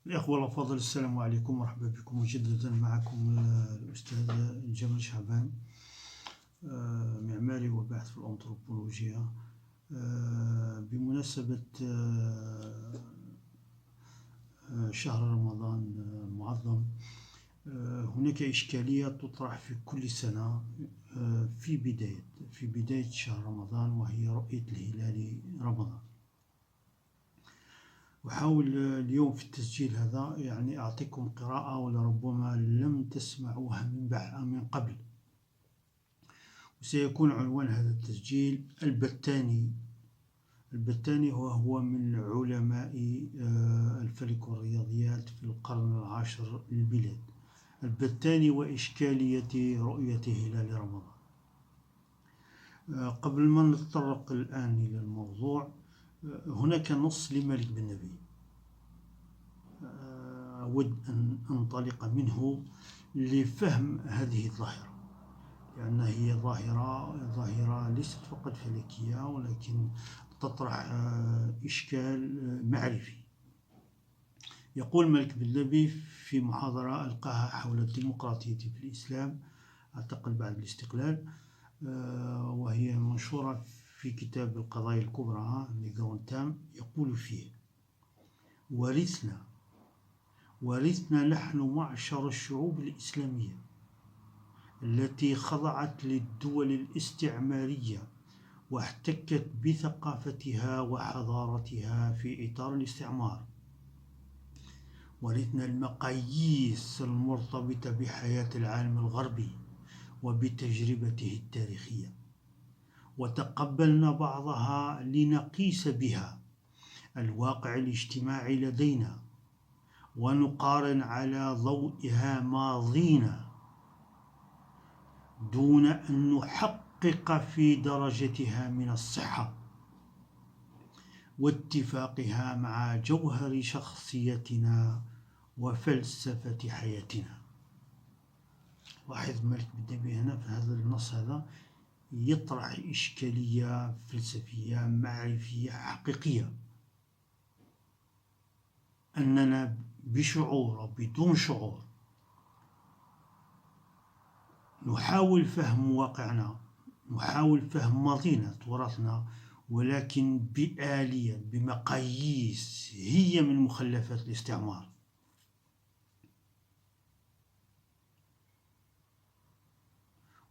الإخوة الأفاضل، السلام عليكم، مرحبا بكم مجددا. معكم الأستاذ جمال شعبان، معماري وباحث في الأنثروبولوجيا. بمناسبة شهر رمضان المعظم، هناك إشكالية تطرح في كل سنة في بداية شهر رمضان، وهي رؤية الهلال رمضان. أحاول اليوم في التسجيل هذا أعطيكم قراءة ولربما لم تسمعوها من قبل. وسيكون عنوان هذا التسجيل البتاني هو من علماء الفلك والرياضيات في القرن العاشر للميلاد. البتاني وإشكالية رؤية هلال رمضان. قبل ما نتطرق الآن إلى الموضوع، هناك نص لمالك بن نبي أود أن أنطلق منه لفهم هذه الظاهرة، لأنها هي ظاهرة ليست فقط فلكية، ولكن تطرح إشكال معرفي. يقول مالك بن نبي في محاضرة ألقاها حول الديمقراطية في الإسلام، أعتقد بعد الاستقلال، وهي منشورة في كتاب القضايا الكبرى لجونتام. يقول فيه: ورثنا نحن معشر الشعوب الإسلامية التي خضعت للدول الاستعمارية واحتكت بثقافتها وحضارتها في إطار الاستعمار، ورثنا المقاييس المرتبطة بحياة العالم الغربي وبتجربته التاريخية، وتقبلنا بعضها لنقيس بها الواقع الاجتماعي لدينا ونقارن على ضوئها ماضينا، دون أن نحقق في درجتها من الصحة واتفاقها مع جوهر شخصيتنا وفلسفة حياتنا. لاحظ مالك بن نبي هنا في هذا النص هذا يطرح إشكالية فلسفية معرفية حقيقية، أننا بشعور أو بدون شعور نحاول فهم واقعنا، نحاول فهم ماضينا تراثنا، ولكن بآلية بمقاييس هي من مخلفات الاستعمار.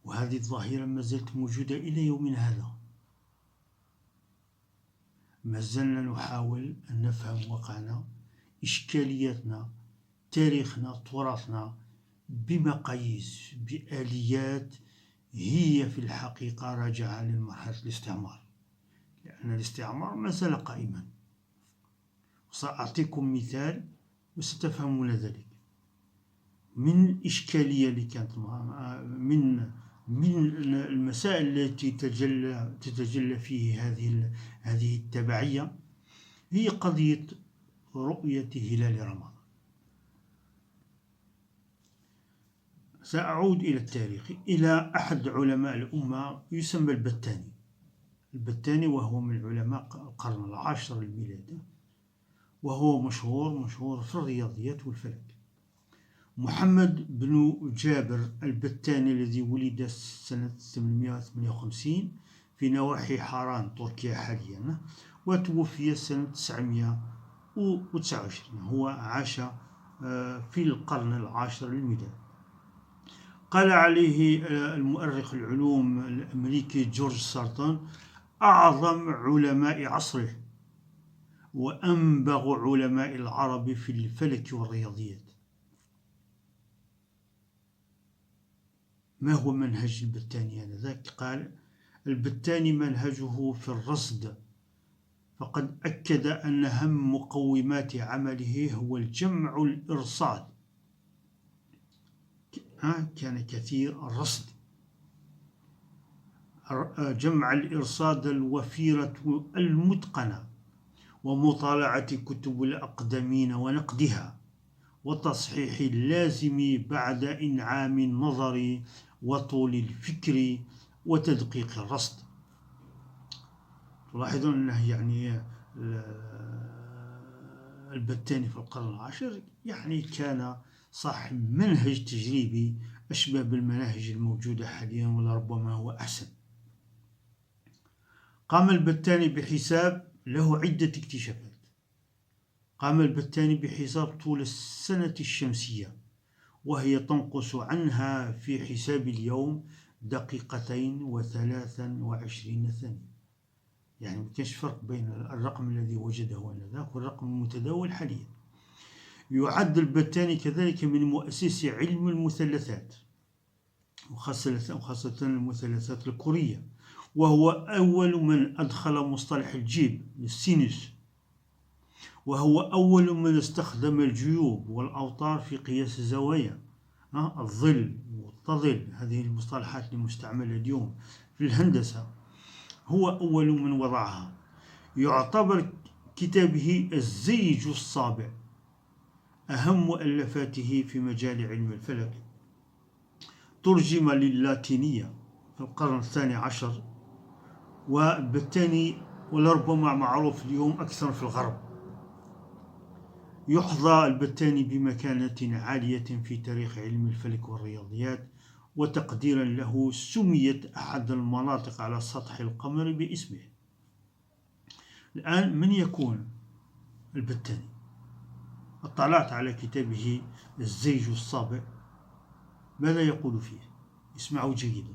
وهذه الظاهرة ما زالت موجودة إلى يومنا هذا. ما زلنا نحاول أن نفهم واقعنا، إشكالياتنا، تاريخنا، تراثنا، بمقاييس بآليات هي في الحقيقة راجعة للمرحلة الاستعمار، لأن الاستعمار ما زال قائما. سأعطيكم مثال وستفهمون ذلك. من الإشكالية اللي كانت من المسائل التي تتجلى فيه هذه التبعية هي قضية رؤية هلال رمضان. سأعود إلى التاريخ، إلى أحد علماء الأمة يسمى البتاني، وهو من علماء القرن العاشر الميلادي، وهو مشهور في الرياضيات والفلك. محمد بن جابر البتاني، الذي ولد سنة 858 في نواحي حاران تركيا حاليا، وتوفي سنة 929. هو عاش في القرن العاشر الميلادي. قال عليه المؤرخ العلوم الأمريكي جورج سارتون: أعظم علماء عصره وأنبغ علماء العرب في الفلك والرياضيات. ما هو منهج البتاني آنذاك؟ قال: البتاني منهجه في الرصد، فقد أكد أن أهم مقومات عمله هو الجمع والإرصاد. كان كثير الرصد، جمع الإرصاد الوفيرة المتقنة، ومطالعة كتب الأقدمين ونقدها، وتصحيح اللازم بعد إنعام النظر وطول الفكر وتدقيق الرصد. تلاحظون أنه البتاني في القرن العاشر يعني كان صاحب منهج تجريبي أشبه بالمناهج الموجودة حاليا، ولربما هو أحسن. قام البتاني بحساب له عدة اكتشافات. قام البتاني بحساب طول السنة الشمسية، وهي تنقص عنها في حساب اليوم 2:23 ثانية. يعني ما كانش فرق بين الرقم الذي وجده آنذاك والرقم المتداول حاليا. يعد البتاني كذلك من مؤسسي علم المثلثات، وخاصة المثلثات الكورية، وهو أول من أدخل مصطلح الجيب للسينوس، وهو أول من استخدم الجيوب والأوتار في قياس الزوايا، الظل والتظل، هذه المصطلحات المستعملة اليوم في الهندسة، هو أول من وضعها. يعتبر كتابه الزيج الصابع أهم مؤلفاته في مجال علم الفلك. ترجم للاتينية في القرن الثاني عشر، والبتاني ولربما معروف اليوم أكثر في الغرب. يحظى البتاني بمكانة عالية في تاريخ علم الفلك والرياضيات، وتقديرا له سميت أحد المناطق على سطح القمر باسمه. الآن من يكون البتاني؟ اطلعت على كتابه الزيج الصابع. ماذا يقول فيه؟ اسمعوا جيدا: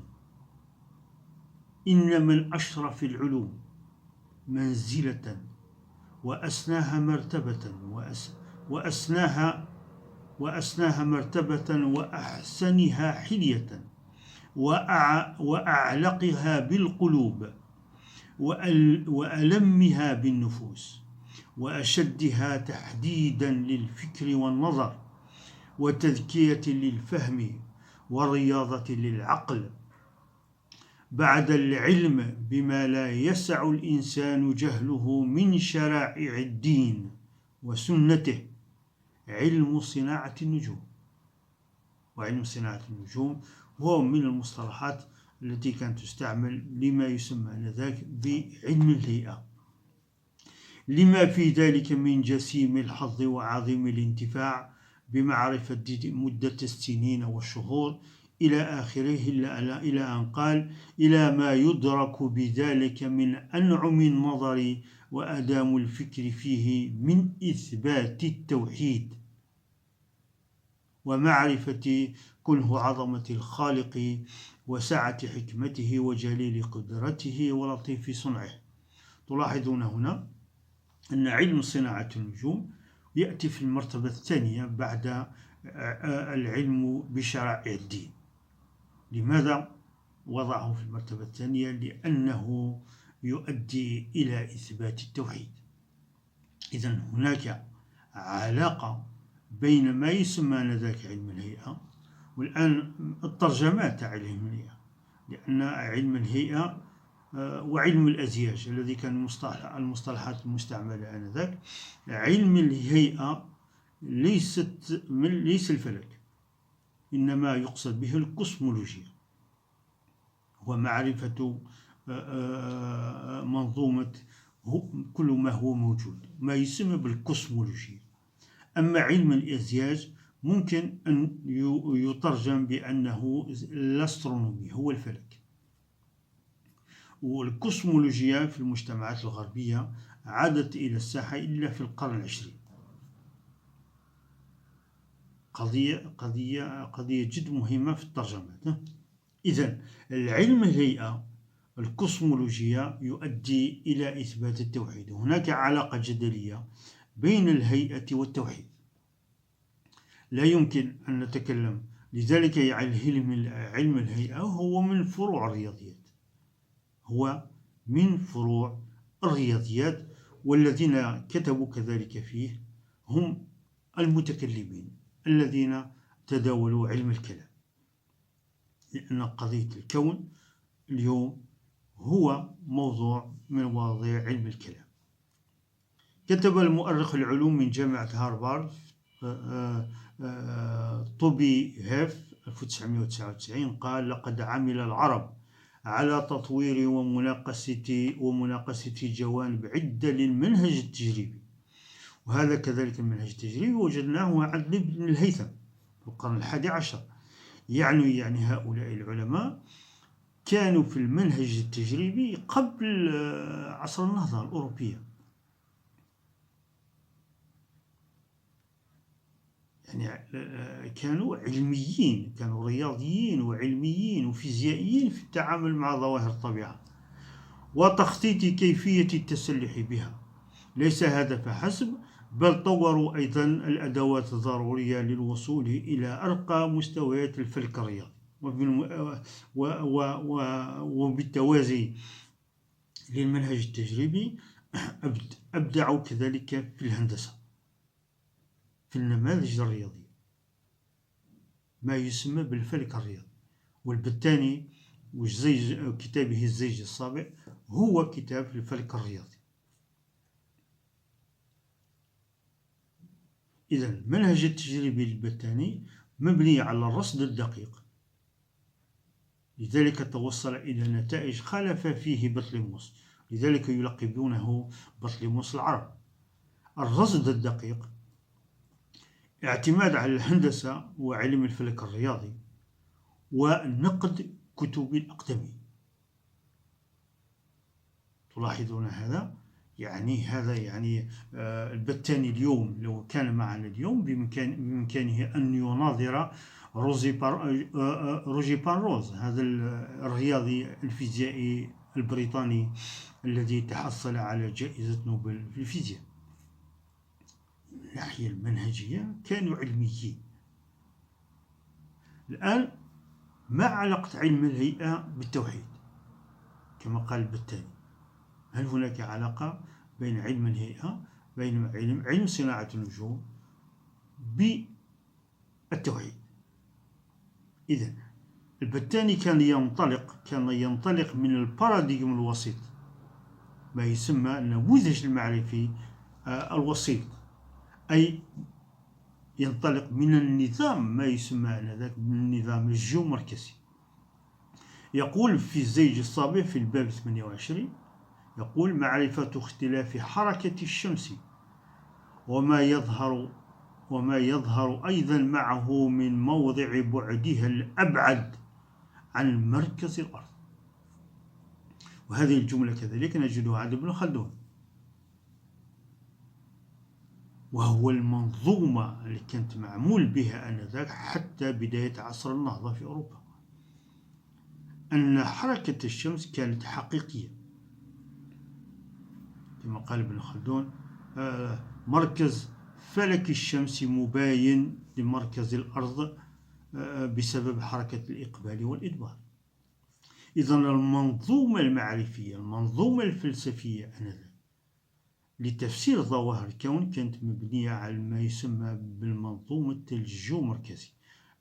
إن من أشرف العلوم منزلة وأسناها مرتبة وأسناها مرتبة وأحسنها حلية وأعلقها بالقلوب وألمها بالنفوس وأشدها تحديدا للفكر والنظر وتذكية للفهم ورياضة للعقل، بعد العلم بما لا يسع الإنسان جهله من شرائع الدين وسنته، علم صناعة النجوم. وعلم صناعة النجوم هو من المصطلحات التي كانت تستعمل لما يسمى آنذاك بعلم الهيئة، لما في ذلك من جسيم الحظ وعظيم الانتفاع بمعرفة مدة السنين والشهور إلى آخره، إلى أن قال: إلى ما يدرك بذلك من أنعم النظر وأدام الفكر فيه من إثبات التوحيد ومعرفة كنه عظمة الخالق وسعة حكمته وجليل قدرته ولطيف صنعه. تلاحظون هنا أن علم صناعة النجوم يأتي في المرتبة الثانية بعد العلم بشرائع الدين. لماذا وضعه في المرتبة الثانية؟ لأنه يؤدي إلى إثبات التوحيد. إذن هناك علاقة بين ما يسمى آنذاك علم الهيئة، والآن الترجمات على علم الهيئة، لأن علم الهيئة وعلم الأزياج الذي كان المصطلحات المستعملة آنذاك، علم الهيئة ليس الفلك، إنما يقصد به الكوسمولوجيا، ومعرفة منظومة كل ما هو موجود، ما يسمى بالكوسمولوجيا. أما علم الأزياج ممكن أن يترجم بأنه الأسترونومي، هو الفلك. والكوسمولوجيا في المجتمعات الغربية عادت إلى الساحة إلا في القرن العشرين. قضية جد مهمة في الترجمات. إذن العلم الهيئة الكوسمولوجيا يؤدي إلى إثبات التوحيد. هناك علاقة جدلية بين الهيئة والتوحيد، لا يمكن أن نتكلم. لذلك علم الهيئة هو من فروع الرياضيات، والذين كتبوا كذلك فيه هم المتكلمين الذين تداولوا علم الكلام، لأن قضية الكون اليوم هو موضوع من مواضيع علم الكلام. كتب المؤرخ العلوم من جامعة هارفارد توبي هيف 1999 قال: لقد عمل العرب على تطوير ومناقشة جوانب عدة للمنهج التجريبي، وهذا كذلك المنهج التجريبي وجدناه عند ابن الهيثم في القرن ال11. يعني هؤلاء العلماء كانوا في المنهج التجريبي قبل عصر النهضة الأوروبية. يعني كانوا علميين، كانوا رياضيين وعلميين وفيزيائيين في التعامل مع ظواهر الطبيعة وتخطيط كيفية التسلح بها. ليس هذا فحسب، بل طوروا أيضا الأدوات الضرورية للوصول إلى أرقى مستويات الفلك الرياضي. وبالتوازي للمنهج التجريبي أبدعوا كذلك في الهندسة، في النماذج الرياضية، ما يسمى بالفلك الرياضي. والبتاني كتابه الزيج السابع هو كتاب في الفلك الرياضي. إذا المنهج التجريبي للبتاني مبني على الرصد الدقيق، لذلك توصل إلى نتائج خالف فيه بطليموس، لذلك يلقبونه بطليموس العرب. الرصد الدقيق، اعتماد على الهندسة وعلم الفلك الرياضي، ونقد كتب الأقدمين. تلاحظون هذا؟ يعني البتاني اليوم لو كان معنا اليوم بإمكانه أن يناظر روجي بانروز، هذا الرياضي الفيزيائي البريطاني الذي تحصل على جائزة نوبل في الفيزياء. من الناحية المنهجية كانوا علميين. الآن ما علاقة علم الهيئة بالتوحيد كما قال البتاني؟ هل هناك علاقة بين علم الهيئة، بين علم صناعة النجوم بالتوحيد؟ إذن البتاني كان ينطلق من الباراديغم الوسيط، ما يسمى النموذج المعرفي الوسيط، أي ينطلق من النظام ما يسمى آنذاك بالنظام الجيومركزي. يقول في الزيج السابع في الباب 28، يقول: معرفة اختلاف حركة الشمس وما يظهر أيضا معه من موضع بعدها الأبعد عن مركز الأرض. وهذه الجملة كذلك نجدها عند ابن خلدون، وهو المنظومة اللي كانت معمول بها آنذاك حتى بداية عصر النهضة في أوروبا، أن حركة الشمس كانت حقيقية كما قال ابن خلدون: مركز فلك الشمس مباين لمركز الأرض بسبب حركة الإقبال والإدبار. إذن المنظومة المعرفية، المنظومة الفلسفية آنذاك لتفسير ظواهر الكون كانت مبنية على ما يسمى بالمنظومة الجيومركزي.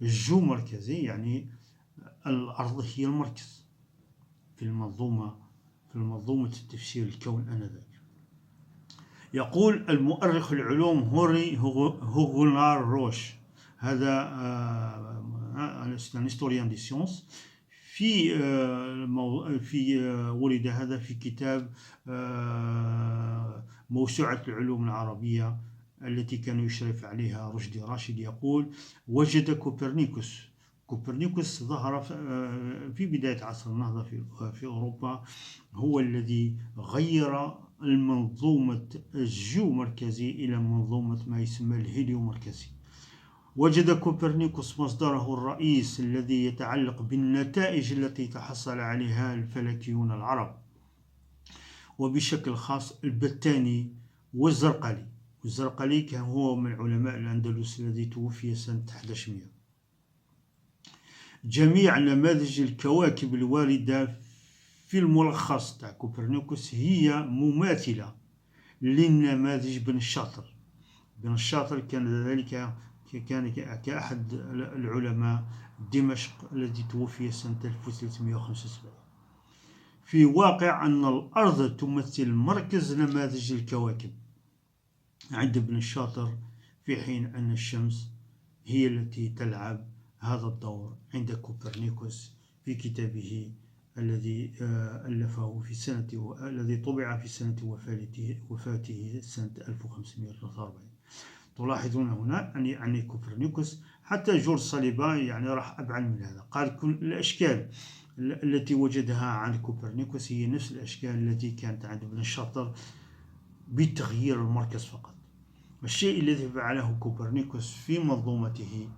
الجيومركزي يعني الأرض هي المركز في المنظومة التفسير الكون آنذاك. يقول المؤرخ العلوم هوري هوغونار روش، هذا هيستوريان دي سيونس، ولد هذا في كتاب موسوعة العلوم العربية التي كان يشرف عليها رشدي راشد. يقول: وجد كوبرنيكوس ظهر في بداية عصر النهضة في أوروبا، هو الذي غير المنظومة الجيومركزي إلى منظومة ما يسمى الهيليومركزي. وجد كوبرنيكوس مصدره الرئيس الذي يتعلق بالنتائج التي تحصل عليها الفلكيون العرب، وبشكل خاص البتاني والزرقلي كان هو من علماء الأندلس الذي توفي سنة 1100. جميع نماذج الكواكب الواردة في الملخص تاع كوبرنيكوس هي مماثلة للنماذج بن الشاطر كان ذلك كأحد العلماء دمشق الذي توفي سنة 1375. في واقع أن الأرض تمثل مركز نماذج الكواكب عند ابن الشاطر، في حين أن الشمس هي التي تلعب هذا الدور عند كوبرنيكوس في كتابه الذي ألفه في سنة الذي طبع في سنة وفاته سنة 1543. تلاحظون هنا أن كوبرنيكوس، حتى جورج صليبا يعني راح أبعد من هذا، قال كل الأشكال التي وجدها عند كوبرنيكوس هي نفس الأشكال التي كانت عند ابن الشاطر بتغيير المركز فقط. الشيء الذي فعله كوبرنيكوس في منظومته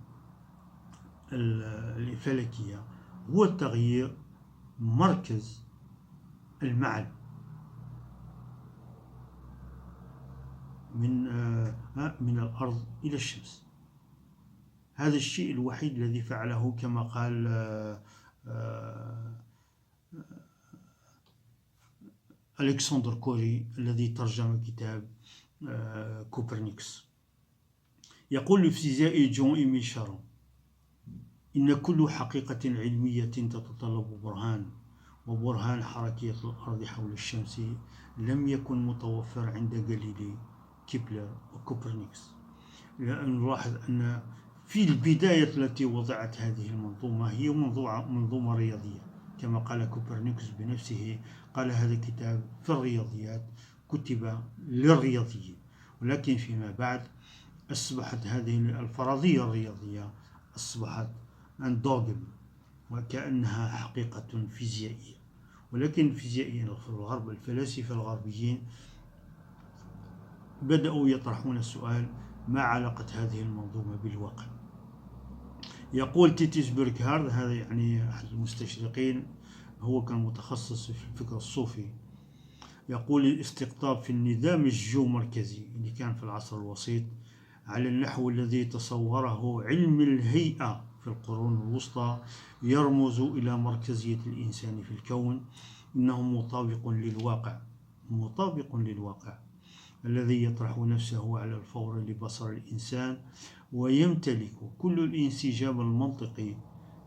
الفلكية هو تغيير مركز المعل من الأرض إلى الشمس. هذا الشيء الوحيد الذي فعله، كما قال ألكسندر كوري الذي ترجم كتاب كوبرنيكوس. يقول الفيزيائي جون إيميل شارون: إن كل حقيقة علمية تتطلب برهان، وبرهان حركية الأرض حول الشمس لم يكن متوفر عند غاليلي، كيبلر وكوبرنيكوس. نلاحظ أن في البداية التي وضعت هذه المنظومة هي منظومة رياضية، كما قال كوبرنيكوس بنفسه، قال هذا كتاب في الرياضيات كتب للرياضيين. ولكن فيما بعد أصبحت هذه الفرضية الرياضية أصبحت دوغم، وكأنها حقيقة فيزيائية. ولكن الفيزيائيين في الغرب، الفلاسفة الغربيين، بدأوا يطرحون السؤال: ما علاقة هذه المنظومة بالواقع؟ يقول تيتيس بيركهارد، هذا يعني أحد المستشرقين، هو كان متخصص في الفكر الصوفي، يقول: الاستقطاب في النظام الجيومركزي اللي كان في العصر الوسيط على النحو الذي تصوره علم الهيئة في القرون الوسطى يرمز إلى مركزية الإنسان في الكون، إنه مطابق للواقع الذي يطرح نفسه على الفور لبصر الإنسان، ويمتلك كل الانسجام المنطقي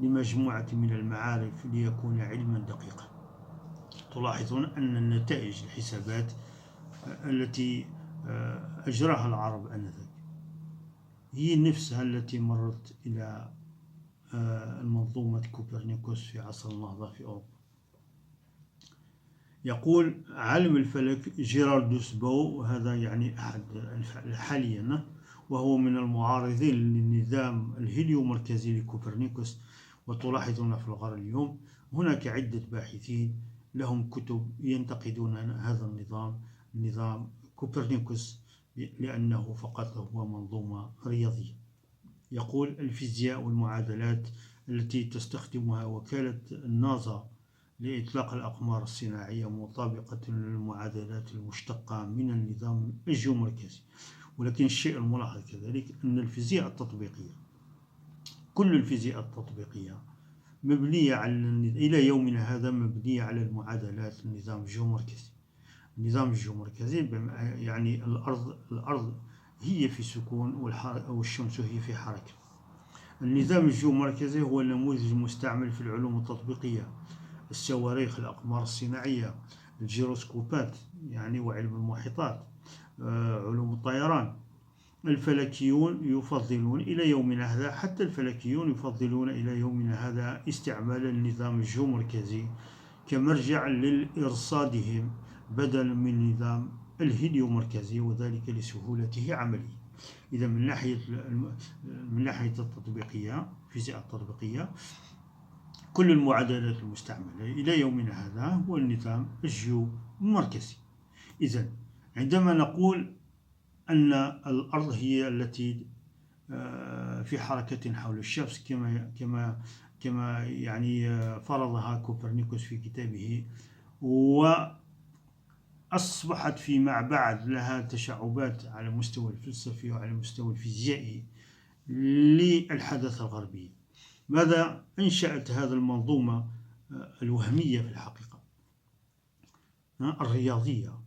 لمجموعة من المعارف ليكون علما دقيقا. تلاحظون أن النتائج الحسابات التي أجراها العرب آنذاك هي نفسها التي مرت إلى المنظومة كوبرنيكوس في عصر النهضة في أوروبا. يقول عالم الفلك جيراردوس بو، هذا يعني أحد حاليا، وهو من المعارضين للنظام الهيليومركزي لكوبرنيكوس. وتلاحظون في الغرب اليوم هناك عدة باحثين لهم كتب ينتقدون هذا نظام كوبرنيكوس، لأنه فقط هو منظومة رياضية. يقول الفيزياء والمعادلات التي تستخدمها وكالة النازا لإطلاق الأقمار الصناعية مطابقة للمعادلات المشتقة من النظام الجيومركزي. ولكن الشيء الملاحظ كذلك أن الفيزياء التطبيقية، كل الفيزياء التطبيقية مبنية إلى يومنا هذا مبنية على المعادلات النظام الجيومركزي. النظام الجيومركزي يعني الأرض هي في سكون والشمس هي في حركة. النظام الجيومركزي هو النموذج المستعمل في العلوم التطبيقية: الصواريخ، الأقمار الصناعية، الجيروسكوبات يعني وعلم المحيطات، علوم الطيران. الفلكيون يفضلون إلى يومنا هذا، حتى الفلكيون يفضلون إلى يومنا هذا استعمال النظام الجيومركزي كمرجع لإرصادهم بدلا من النظام الهيليومركزي، وذلك لسهولته عمليا. إذا من ناحية التطبيقية، الفيزياء التطبيقية، كل المعادلات المستعملة إلى يومنا هذا هو النظام الجيومركزي. إذا عندما نقول أن الأرض هي التي في حركة حول الشمس كما يعني فرضها كوبرنيكوس في كتابه، وأصبحت فيما بعد لها تشعبات على المستوى الفلسفي وعلى المستوى الفيزيائي للحداثة الغربية. ماذا أنشأت هذه المنظومة الوهمية في الحقيقة الرياضية؟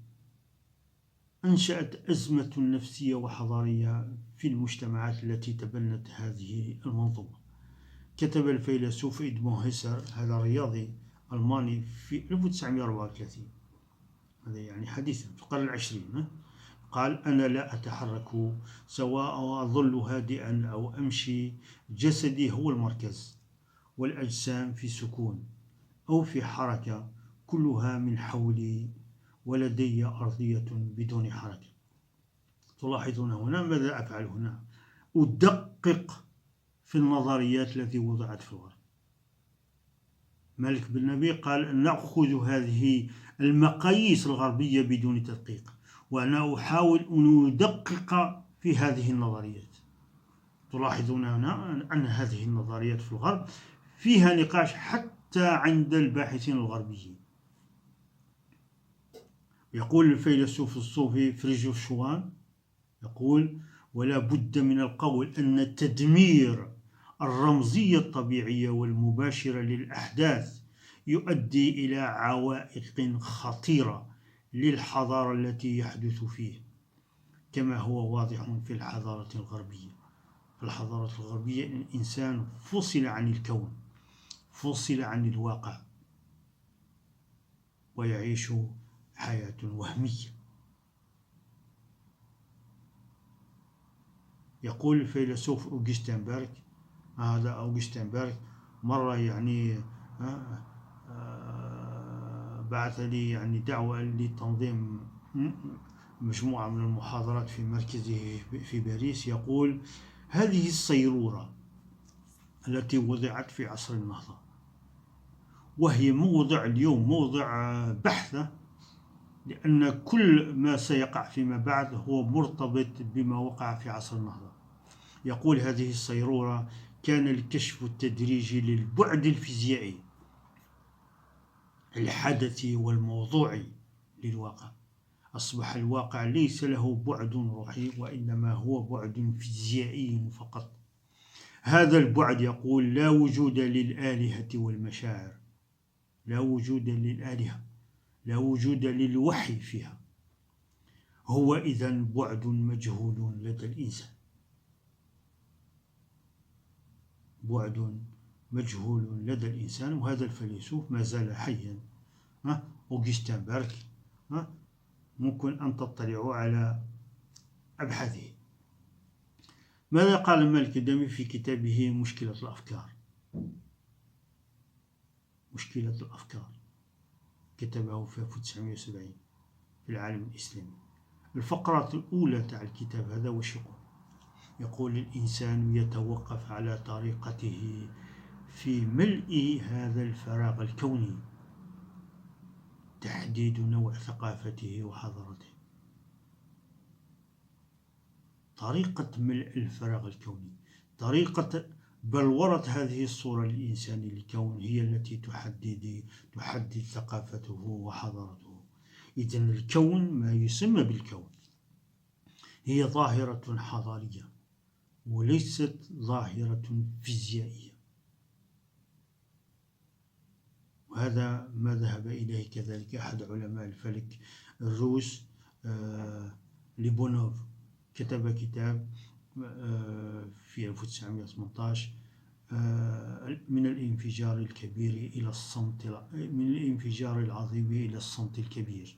أنشأت أزمة نفسية وحضارية في المجتمعات التي تبنت هذه المنظومة. كتب الفيلسوف إدمون هيسر، هذا رياضي ألماني، في 1934، هذا يعني حديثا في القرن العشرين، قال: أنا لا أتحرك سواء أظل هادئا أو أمشي، جسدي هو المركز والأجسام في سكون، أو في حركة كلها من حولي ولدي أرضية بدون حركة. تلاحظون هنا ماذا أفعل هنا؟ أدقق في النظريات التي وضعت في الغرب. مالك بن نبي قال نأخذ هذه المقاييس الغربية بدون تدقيق، وأنا أحاول أن أدقق في هذه النظريات. تلاحظون هنا أن هذه النظريات في الغرب فيها نقاش حتى عند الباحثين الغربيين. يقول الفيلسوف الصوفي فريجوف شوان، يقول ولا بد من القول أن التدمير الرمزية الطبيعية والمباشرة للأحداث يؤدي إلى عوائق خطيرة للحضارة التي يحدث فيه، كما هو واضح في الحضارة الغربية. في الحضارة الغربية الإنسان فصل عن الكون، فصل عن الواقع، ويعيش حياة وهمية. يقول الفيلسوف أوغسطين هذا أوغسطين مرة يعني بعث لي يعني دعوة لتنظيم مجموعة من المحاضرات في مركزه في باريس. يقول هذه الصيرورة التي وضعت في عصر النهضة، وهي موضع اليوم موضع بحث، لأن كل ما سيقع فيما بعد هو مرتبط بما وقع في عصر النهضة. يقول هذه الصيرورة كان الكشف التدريجي للبعد الفيزيائي الحدثي والموضوعي للواقع. أصبح الواقع ليس له بعد روحي، وإنما هو بعد فيزيائي فقط. هذا البعد يقول لا وجود للآلهة والمشاعر، لا وجود للآلهة، لا وجود للوحي فيها، هو إذن بعد مجهول لدى الإنسان، بعد مجهول لدى الإنسان. وهذا الفيلسوف ما زال حيا، أوغسطين بيرغ، ممكن أن تطلعوا على أبحاثه. ماذا قال مالك الدمي في كتابه مشكلة الأفكار؟ مشكلة الأفكار كتبه في 1970 في العالم الإسلامي. الفقرة الأولى تاع الكتاب هذا وش يقول الإنسان يتوقف على طريقته في ملء هذا الفراغ الكوني، تحديد نوع ثقافته وحضارته. طريقة ملء الفراغ الكوني، طريقة بلورة هذه الصورة للإنسان للكون هي التي تحدد ثقافته وحضارته. إذن الكون، ما يسمى بالكون، هي ظاهرة حضارية وليست ظاهرة فيزيائية. وهذا ما ذهب إليه كذلك أحد علماء الفلك الروس ليبونوف. كتب كتاب في 1918 من الانفجار الكبير إلى الصمت، من الانفجار العظيم إلى الصمت الكبير.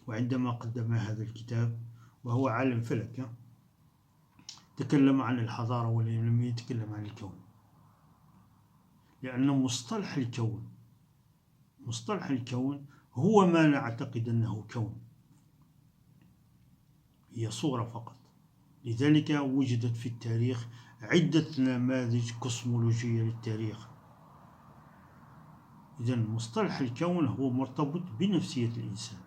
وعندما قدم هذا الكتاب وهو عالم فلك تكلم عن الحضارة ولم يتكلم عن الكون، لأن مصطلح الكون هو ما نعتقد أنه كون، هي صورة فقط. لذلك وجدت في التاريخ عدة نماذج كوسمولوجية للتاريخ. إذن مصطلح الكون هو مرتبط بنفسية الإنسان.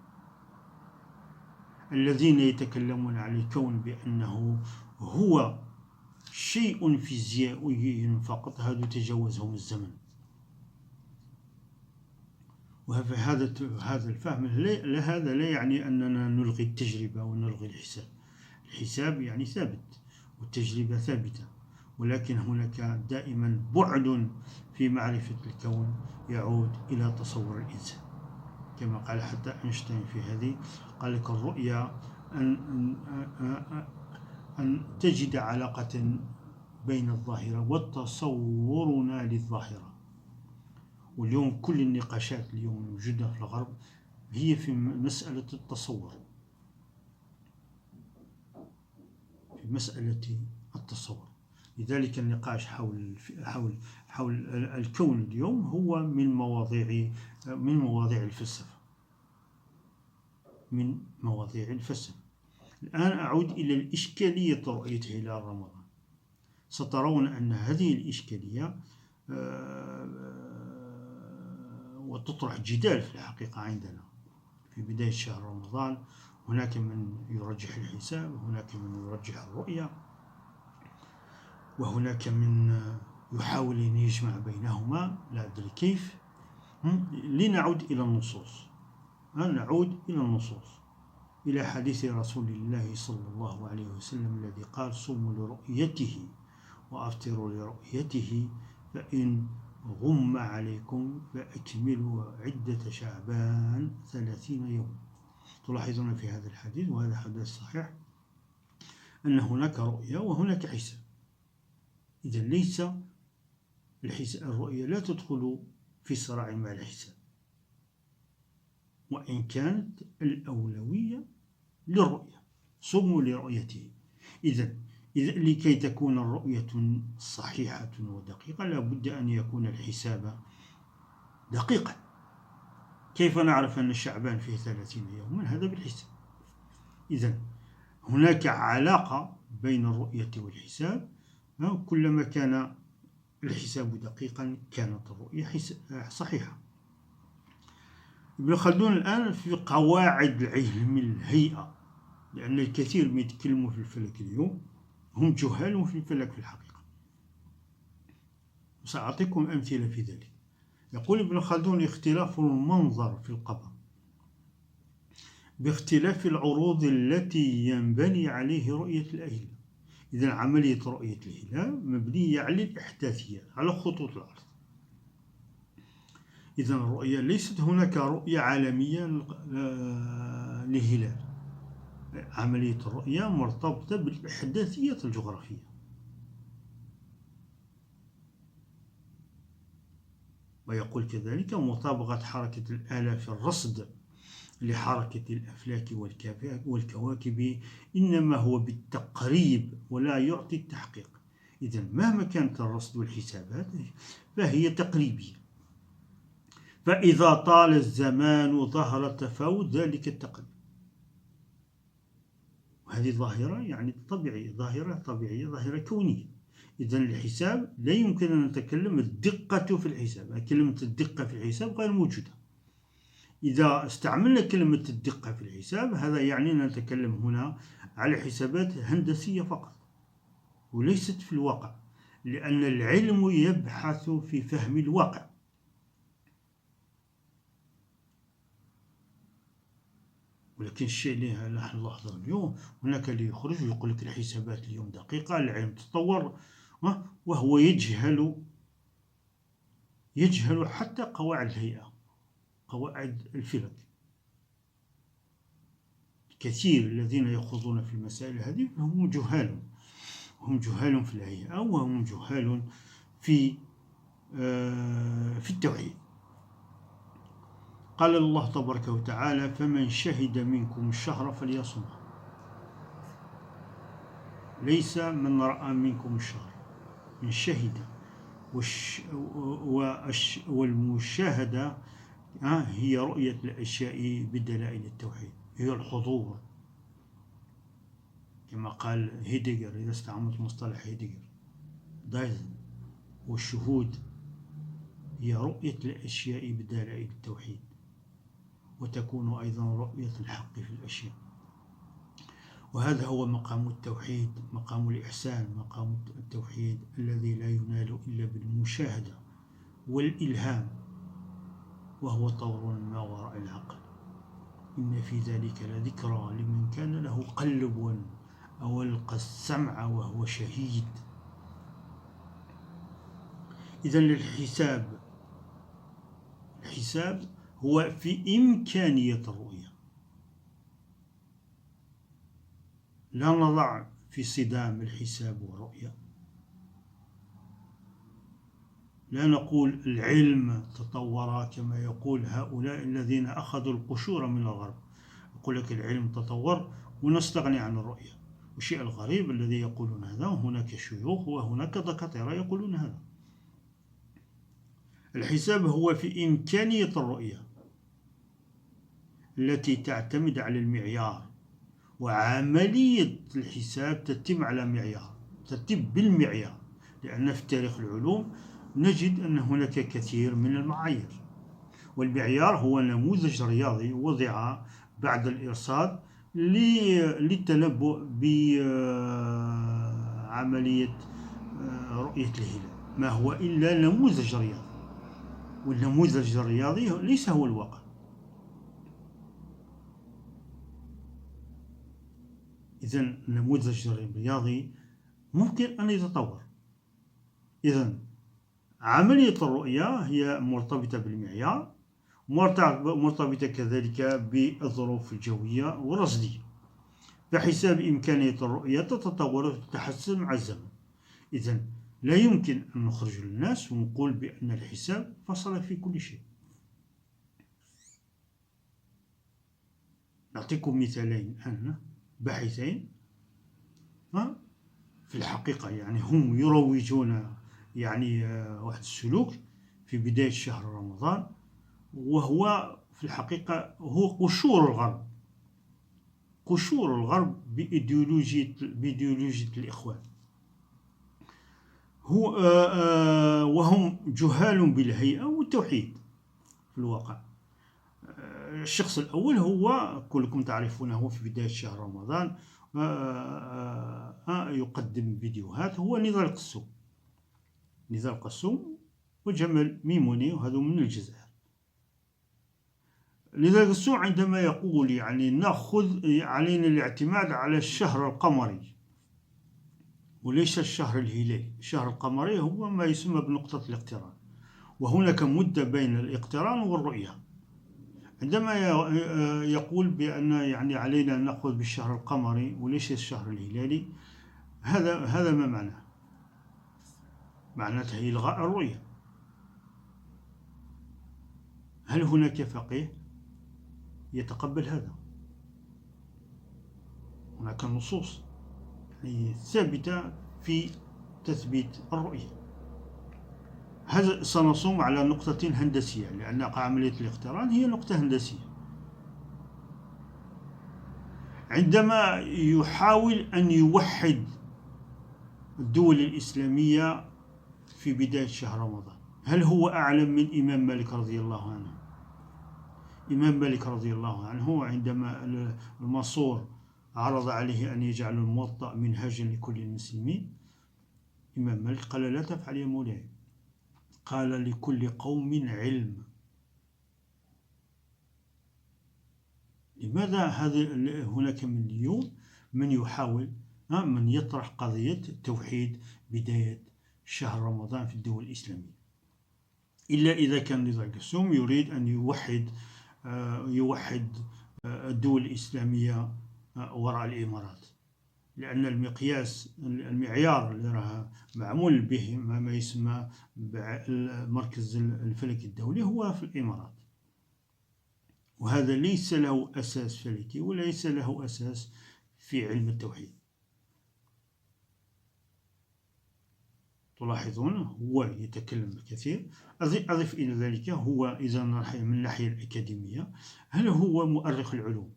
الذين يتكلمون عن الكون بأنه هو شيء فيزيائي فقط، هذا تجاوزهم الزمن. وهذا الفهم هذا لا يعني أننا نلغي التجربة ونلغي الحساب. الحساب يعني ثابت والتجربة ثابتة، ولكن هناك دائما بعد في معرفة الكون يعود إلى تصور الإنسان. كما قال حتى أينشتاين في هذه، قال لك الرؤية أن تجد علاقة بين الظاهرة وتصورنا للظاهرة. واليوم كل النقاشات اليوم الموجودة في الغرب هي في مسألة التصور، في مسألة التصور. لذلك النقاش حول الكون اليوم هو من مواضيع الفلسفة، من مواضيع الفلسفة. الآن أعود إلى الإشكالية رؤية هلال رمضان. سترون أن هذه الإشكالية وتطرح جدال في الحقيقة عندنا في بداية شهر رمضان. هناك من يرجح الحساب، هناك من يرجح الرؤية، وهناك من يحاول أن يجمع بينهما، لا أدري كيف. لنعود إلى النصوص. نعود إلى النصوص، إلى حديث رسول الله صلى الله عليه وسلم الذي قال: صوموا لرؤيته وأفطروا لرؤيته، فإن غم عليكم فأكملوا عدة شعبان 30 يوم. تلاحظون في هذا الحديث، وهذا حديث صحيح، أن هناك رؤية وهناك حساب. إذا ليس الرؤية لا تدخل في صراع مع الحساب، وإن كانت الأولوية للرؤية. صوموا لرؤيته. إذا لكي تكون الرؤية صحيحة ودقيقة لا بد أن يكون الحساب دقيقا. كيف نعرف أن شعبان فيه 30 يوما؟ هذا بالحساب. إذا هناك علاقة بين الرؤية والحساب. كلما كان الحساب دقيقا كانت الرؤية صحيحة. ابن خلدون الآن في قواعد علم الهيئة، لأن الكثير من يتكلموا في الفلك اليوم هم جهال في الفلك في الحقيقة. سأعطيكم أمثلة في ذلك. يقول ابن خلدون: اختلاف المنظر في القمر باختلاف العروض التي ينبني عليه رؤية الأهلة. إذا عملية رؤية الهلال مبنية على الإحداثيات، على خطوط الأرض. إذا الرؤية ليست هناك رؤية عالمية للهلال. عملية الرؤية مرتبطة بالإحداثيات الجغرافية. ويقول كذلك: مطابقة حركة الآلة في الرصد لحركة الأفلاك والكواكب إنما هو بالتقريب ولا يعطي التحقيق. إذا مهما كانت الرصد والحسابات فهي تقريبية، فإذا طال الزمان ظهر تفاوت ذلك التقريب. وهذه ظاهرة يعني طبيعية، ظاهرة طبيعية، ظاهرة كونية. إذا الحساب لا يمكن أن نتكلم الدقة في الحساب. كلمة الدقة في الحساب غير موجودة. إذا استعملنا كلمة الدقة في الحساب هذا يعني أن نتكلم هنا على حسابات هندسية فقط وليست في الواقع، لأن العلم يبحث في فهم الواقع. ولكن الشيء اللي نحن نلاحظه اليوم، هناك اللي يخرج ويقول لك الحسابات اليوم دقيقة، العلم تطور، وهو يجهل حتى قواعد الهيئة، قواعد الفلك. كثير الذين يخوضون في المسائل هذه هم جهال، هم جهال في الهيئة، وهم جهال في التوحيد. قال الله تبارك وتعالى: فمن شهد منكم الشهر فليصمه. ليس من رأى منكم الشهر، من شهد. والمشاهدة هي رؤية الأشياء بدلائل التوحيد، هي الحضور، كما قال هيديغر إذا استعملت مصطلح هيديغر دايزن. والشهود هي رؤية الأشياء بدلائل التوحيد، وتكون أيضا رؤية الحق في الأشياء. وهذا هو مقام التوحيد، مقام الإحسان، مقام التوحيد الذي لا ينال إلا بالمشاهدة والإلهام، وهو طور ما وراء العقل. إن في ذلك لذكرى لمن كان له قلب أو ألقى السمع وهو شهيد. إذن الحساب هو في إمكانية الرؤية. لا نضع في صدام الحساب والرؤية. لا نقول العلم تطور كما يقول هؤلاء الذين أخذوا القشور من الغرب. يقول لك العلم تطور ونستغني عن الرؤية. والشيء الغريب الذي يقولون هذا، هناك شيوخ وهناك دكاترة يقولون هذا. الحساب هو في إمكانية الرؤية التي تعتمد على المعيار، وعملية الحساب تتم على معيار، تتم بالمعيار، لأن في تاريخ العلوم نجد أن هناك كثير من المعايير، والمعيار هو نموذج رياضي وضع بعد الإرصاد للتنبؤ بعملية رؤية الهلال، ما هو إلا نموذج رياضي، والنموذج الرياضي ليس هو الواقع. إذن النموذج الرياضي ممكن أن يتطور. إذن عملية الرؤية هي مرتبطة بالمعيار، مرتبطة كذلك بالظروف الجوية والرصدية، فحساب إمكانية الرؤية تتطور وتتحسن مع الزمن. إذن لا يمكن أن نخرج للناس ونقول بأن الحساب فصل في كل شيء. نعطيكم مثالين الآن، باحثين في الحقيقة يعني هم يروجون يعني واحد السلوك في بداية شهر رمضان، وهو في الحقيقة هو قشور الغرب بإيديولوجية الإخوان، هو وهم جهال بالهيئة والتوحيد في الواقع. الشخص الأول هو كلكم تعرفونه في بداية شهر رمضان يقدم فيديوهات، هو نضال قسوم وجمال ميموني، وهذا من الجزائر. نضال قسوم عندما يقول يعني نأخذ علينا الاعتماد على الشهر القمري وليس الشهر الهلالي. الشهر القمري هو ما يسمى بنقطة الاقتران، وهناك مدة بين الاقتران والرؤية. عندما يقول بأن يعني علينا أن نأخذ بالشهر القمري وليس الشهر الهلالي، هذا ما معناه؟ معناته إلغاء الرؤية. هل هناك فقيه يتقبل هذا؟ هناك نصوص يعني ثابتة في تثبيت الرؤية. هذا سنصوم على نقطة هندسية، لأن عملية الاقتران هي نقطة هندسية. عندما يحاول أن يوحد الدول الإسلامية في بداية شهر رمضان، هل هو أعلم من إمام مالك رضي الله عنه؟ إمام مالك رضي الله عنه عندما المنصور عرض عليه أن يجعل الموطأ منهاجا لكل المسلمين، إمام مالك قال لا تفعل يا مولاي، قال لكل قوم علم. لماذا هناك من اليوم من يحاول من يطرح قضية توحيد بداية شهر رمضان في الدول الإسلامية، إلا إذا كان نضال قسوم يريد أن يوحد الدول الإسلامية وراء الإمارات، لأن المعيار اللي راه معمول به ما يسمى مركز الفلك الدولي هو في الإمارات، وهذا ليس له أساس فلكي وليس له أساس في علم التوحيد. تلاحظون هو يتكلم الكثير. أضف إلى ذلك هو إذا من الناحية الأكاديمية هل هو مؤرخ العلوم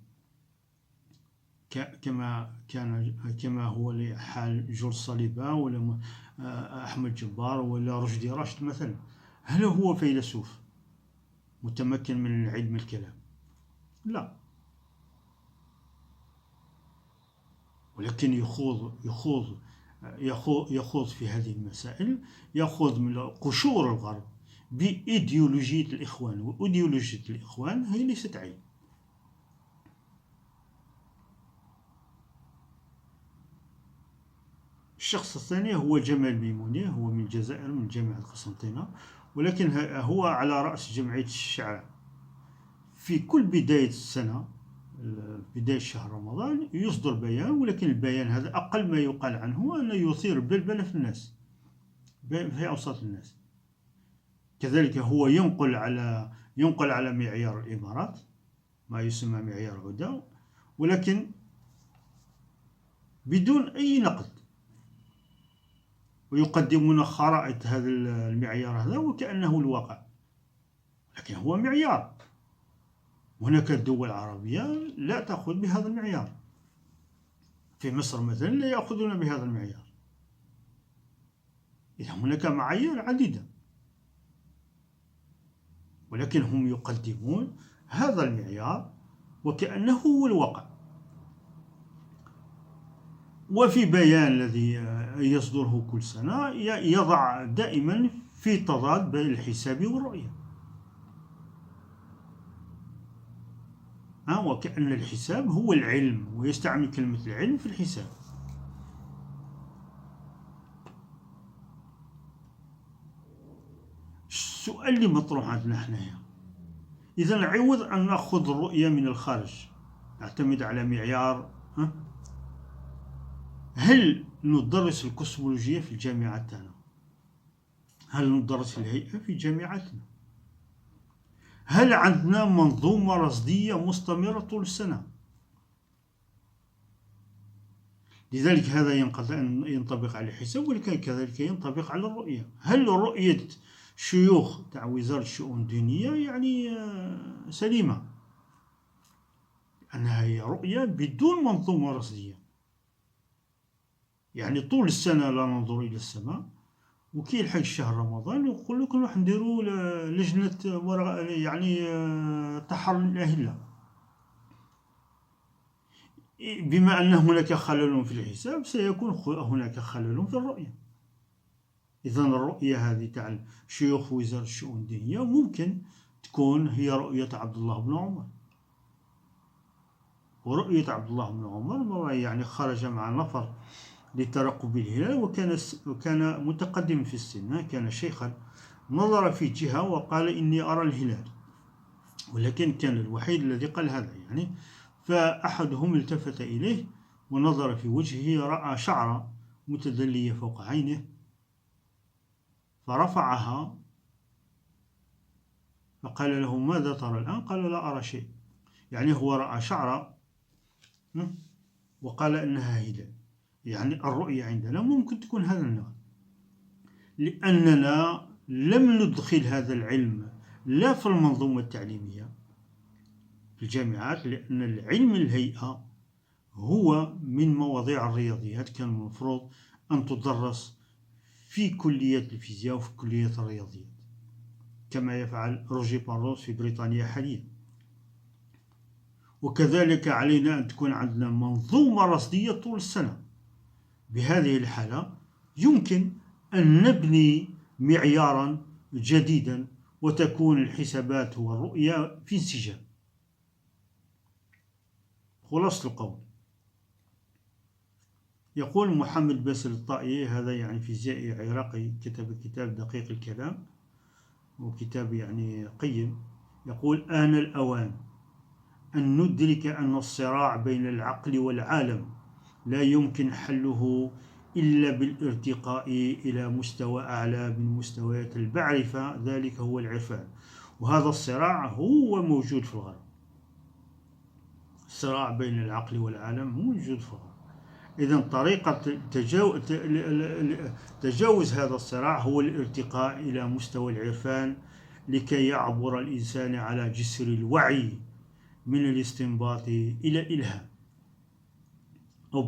كما هو لحال جورج صليبا ولا أحمد جبار ولا رشدي راشد مثلا؟ هل هو فيلسوف متمكن من علم الكلام؟ لا، ولكن يخوض في هذه المسائل، يأخذ من قشور الغرب بإيديولوجية الإخوان، وإيديولوجية الإخوان هي ليست علم. الشخص الثاني هو جمال ميموني، هو من الجزائر من جامعة قسنطينة، ولكن هو على رأس جمعية الشعراء. في كل بداية السنة بداية شهر رمضان يصدر بيان، ولكن البيان هذا أقل ما يقال عنه أنه يثير البلبلة في الناس، في أوساط الناس. كذلك هو ينقل على معيار الإمارات، ما يسمى معيار عدا، ولكن بدون أي نقد، ويقدمون خرائط هذا المعيار هذا وكأنه الواقع، لكن هو معيار. هناك دول عربية لا تأخذ بهذا المعيار، في مصر مثلا لا يأخذون بهذا المعيار. إذا هناك معايير عديدة، ولكن هم يقدمون هذا المعيار وكأنه هو الواقع. وفي بيان الذي يصدره كل سنة يضع دائما في تضاد بين الحساب والرؤية، وكأن الحساب هو العلم، ويستعمل كلمة العلم في الحساب. السؤال اللي مطروح عندنا حنايا، إذا عوض أن نأخذ الرؤية من الخارج نعتمد على معيار، هل ندرس الكوسمولوجيا في الجامعات تاعنا؟ هل ندرس الهيئة في جامعاتنا؟ هل عندنا منظومة رصدية مستمرة طول السنة؟ لذلك هذا ينطبق على الحساب، ولكن كذلك ينطبق على الرؤية. هل رؤية شيوخ تاع وزارة الشؤون الدينية يعني سليمة؟ أنها هي رؤية بدون منظومة رصدية، يعني طول السنة لا ننظر إلى السماء، وكي يلحق شهر رمضان يقول لك نروح نديروا لجنة يعني تحرر الأهلة، بما أن هناك خلل في الحساب سيكون هناك خلل في الرؤية. إذا الرؤية هذه تاع شيوخ وزارة الشؤون الدينية ممكن تكون هي رؤية عبد الله بن عمر، ورؤية عبد الله بن عمر يعني خرج مع نفر لترقب الهلال، وكان متقدم في السن، كان شيخا، نظر في جهة وقال إني أرى الهلال، ولكن كان الوحيد الذي قال هذا يعني. فأحدهم التفت إليه ونظر في وجهه، رأى شعرة متدلية فوق عينه، فرفعها فقال له ماذا ترى الآن؟ قال لا أرى شيء، يعني هو رأى شعرة وقال إنها هلال. يعني الرؤية عندنا ممكن تكون هذا النوع، لأننا لم ندخل هذا العلم لا في المنظومة التعليمية في الجامعات، لأن العلم الهيئة هو من مواضيع الرياضيات، كان المفروض أن تدرس في كلية الفيزياء وفي كلية الرياضيات كما يفعل روجي باروس في بريطانيا حاليا. وكذلك علينا أن تكون عندنا منظومة رصدية طول السنة. بهذه الحالة يمكن أن نبني معيارا جديدا وتكون الحسابات والرؤية في انسجام. خلاصة القول، يقول محمد باسل الطائي، هذا يعني فيزيائي عراقي كتب كتاب دقيق الكلام، وكتاب يعني قيم، يقول آن الأوان أن ندرك أن الصراع بين العقل والعالم لا يمكن حله إلا بالارتقاء إلى مستوى أعلى من مستويات المعرفة، ذلك هو العرفان. وهذا الصراع هو موجود في الغرب، الصراع بين العقل والعالم موجود في الغرب. إذن طريقة تجاوز هذا الصراع هو الارتقاء إلى مستوى العرفان، لكي يعبر الإنسان على جسر الوعي من الاستنباط إلى الإلهام، أو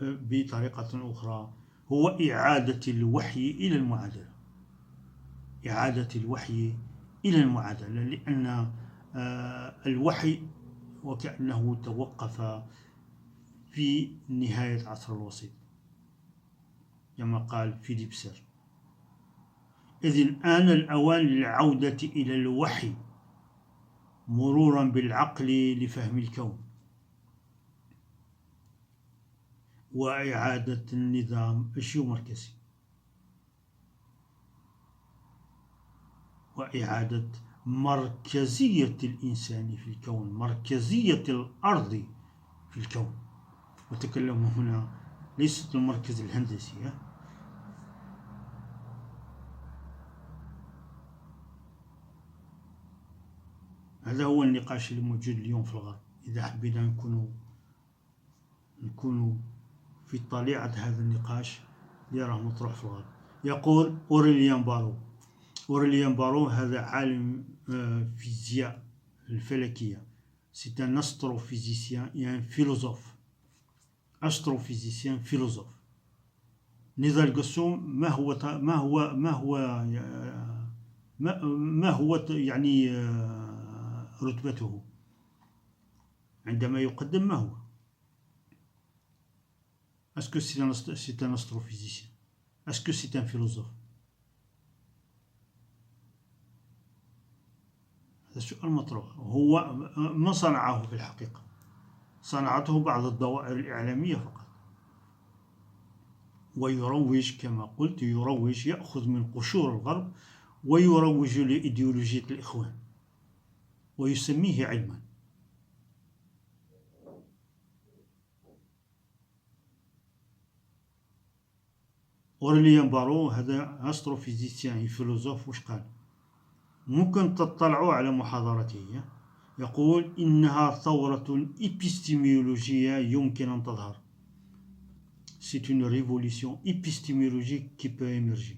بطريقة أخرى هو إعادة الوحي إلى المعادلة، إعادة الوحي إلى المعادلة، لأن الوحي وكأنه توقف في نهاية عصر الوسيط كما قال فيليب سير. إذن آن الأوان للعودة إلى الوحي مرورا بالعقل لفهم الكون، وإعادة النظام الجيومركزي، وإعادة مركزية الإنسان في الكون، مركزية الأرض في الكون. وتكلم هنا ليست المركز الهندسي. هذا هو النقاش الموجود اليوم في الغرب. إذا حبينا نكونوا في طليعة هذا النقاش اللي راه مطروح في الغرب. يقول أوريليان بارو هذا عالم فيزياء الفلكية، c'est un astrophysicien et un philosophe. astrophysicien philosophe. نضال قسوم ما هو يعني رتبته عندما يقدم، ما هو؟ Est-ce que c'est un astrophysicien? Est-ce que c'est un philosophe? هذا السؤال مطروح. هو ما صنعه في الحقيقة، صنعته بعض الدوائر الإعلامية فقط، ويروج كما قلت، يروج، يأخذ من قشور الغرب ويروج لإيديولوجية الإخوان ويسميه علما. أوريليان بارو هذا أستروفيزيسيان فيلوزوف، وش قال؟ ممكن تطلعوا على محاضرته. يقول إنها ثورة إبستيميولوجية يمكن أن تظهر. C'est une révolution épistémologique qui peut émerger.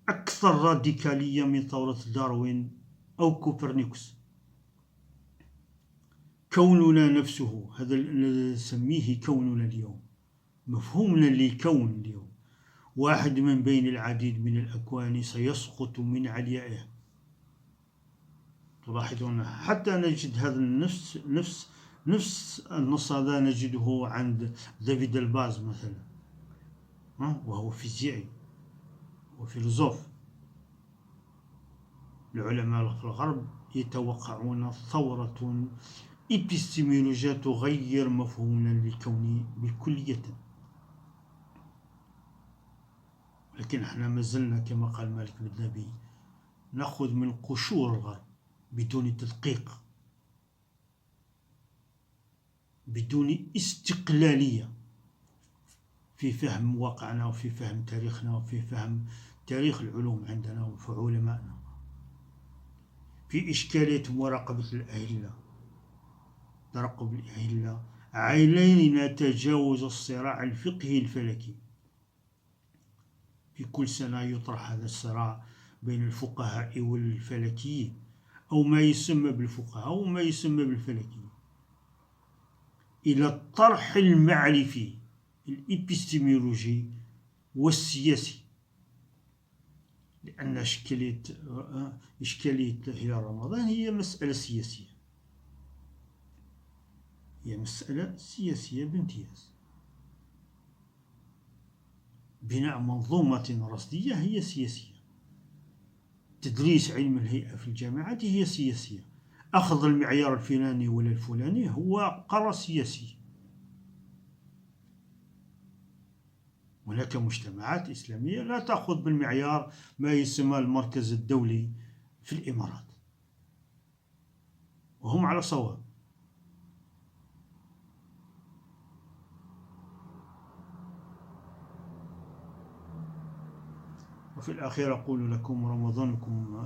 أكثر راديكالية من ثورة داروين أو كوبرنيكوس. كوننا نفسه، هذا الذي نسميه كوننا اليوم، مفهومنا للكون اليوم، واحد من بين العديد من الأكوان سيسقط من عليائه. تلاحظون حتى نجد هذا نفس النص هذا نجده عند دافيد الباز مثلا، وهو فيزيائي وفيلسوف. العلماء في الغرب يتوقعون ثورة إبستيمولوجية تغير مفهومنا للكون بالكلية، لكن احنا ما زلنا كما قال مالك بن نبي نأخذ من قشور الغرب بدون تدقيق، بدون استقلالية في فهم واقعنا وفي فهم تاريخنا وفي فهم تاريخ العلوم عندنا وفي علمائنا، في إشكالية مراقبة الأهلة، ترقب الأهلة. علينا تجاوز الصراع الفقهي الفلكي. في كل سنة يطرح هذا الصراع بين الفقهاء والفلكيين، أو ما يسمى بالفقهاء أو ما يسمى بالفلكيين، إلى الطرح المعرفي الإبستيمولوجي والسياسي. لأن إشكالية هلال رمضان هي مسألة سياسية، هي مسألة سياسية بامتياز. بناء منظومة رصدية هي سياسية، تدريس علم الهيئة في الجامعات هي سياسية، أخذ المعيار الفلاني ولا الفلاني هو قرار سياسي. هناك مجتمعات إسلامية لا تأخذ بالمعيار ما يسمى المركز الدولي في الإمارات، وهم على صواب. وفي الأخير أقول لكم رمضانكم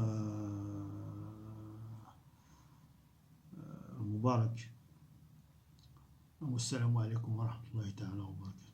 مبارك، والسلام عليكم ورحمة الله تعالى وبركاته.